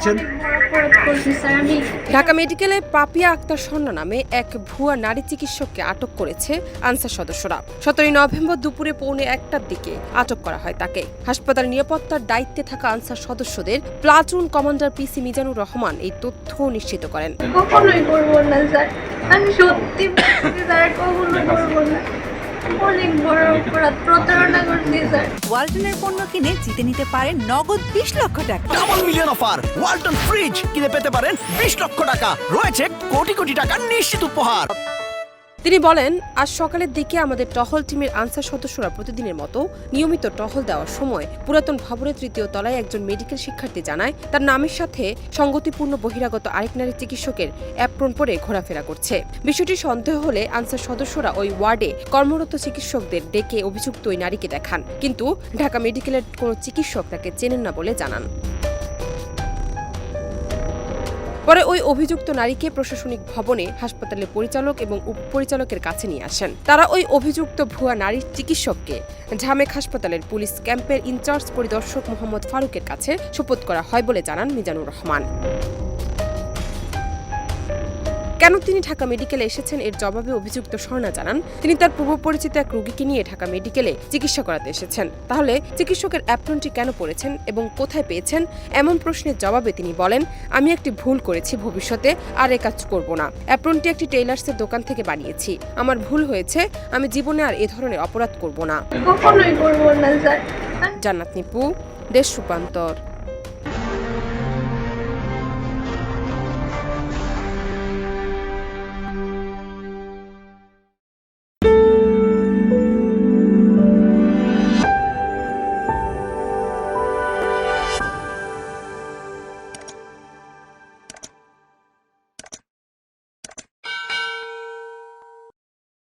করছেন? ঢাকা মেডিকেলে পাপিয়া আক্তার স্বর্ণা নামে এক ভুয়া নারী চিকিৎসককে আটক করেছে আনসার সদস্যরা। 17 নভেম্বর দুপুরে 1:45টার দিকে আটক করা হয় তাকে। হাসপাতাল নিরাপত্তার দায়িত্বে থাকা আনসার সদস্যদের প্লাটুন কমান্ডার পিসি মিজানুর রহমান এই তথ্য নিশ্চিত করেন। কখনোই করবো না স্যার, আমি সত্যি বলছি স্যার, কখনো করবো না। অনেক বড় অপরাধ, প্রতারণা করছি স্যার। ওয়ালটনের পণ্য কিনে জিতে নিতে পারেন নগদ 20 লক্ষ টাকা। Double million offer, Walton fridge কিনে পেতে পারেন 20 লক্ষ টাকা। রয়েছে কোটি কোটি টাকার নিশ্চিত উপহার। তিনি বলেন, আজ সকালের দিকে আমাদের টহল টিমের আনসার সদস্যরা প্রতিদিনের মতো নিয়মিত টহল দেওয়ার সময় পুরাতন ভবনের 3য় তলায় একজন মেডিকেল শিক্ষার্থী জানায় তার নামের সাথে সঙ্গতিপূর্ণ বহিরাগত আরেক নারী চিকিৎসকের অ্যাপ্রন পরে ঘোরাফেরা করছে। বিষয়টি সন্দেহ হলে আনসার সদস্যরা ওই ওয়ার্ডে কর্মরত চিকিৎসকদের ডেকে অভিযুক্ত ওই নারীকে দেখান, কিন্তু ঢাকা মেডিকেলের কোনো চিকিৎসক তাকে চেনেন না বলে জানান। পরে ওই অভিযুক্ত নারীকে প্রশাসনিক ভবনে হাসপাতালের পরিচালক এবং উপপরিচালকের কাছে নিয়ে আসেন। তারা ওই অভিযুক্ত ভুয়া নারী চিকিৎসককে ঢামেক হাসপাতালের পুলিশ ক্যাম্পের ইনচার্জ পরিদর্শক মোহাম্মদ ফারুকের কাছে সোপর্দ করা হয় বলে জানান মিজানুর রহমান। কেন তিনি ঢাকা মেডিকেলে এসেছেন এর জবাবে অভিযুক্ত স্বর্ণা জানান, তিনি তার পূর্ব পরিচিত এক রোগীকে নিয়ে ঢাকা মেডিকেলে চিকিৎসা করাতে এসেছেন। তাহলে চিকিৎসকের অ্যাপ্রনটি কেন পরেছেন এবং কোথায় পেয়েছেন এমন প্রশ্নের জবাবে তিনি বলেন, আমি একটি ভুল করেছি, ভবিষ্যতে আর এ কাজ করব না। অ্যাপ্রনটি একটি টেইলার্সের দোকান থেকে বানিয়েছি, আমার ভুল হয়েছে, আমি জীবনে আর এ ধরনের অপরাধ করব না। কখনোই করবো না স্যার। জান্নাত নিপু, দেশ রূপান্তর।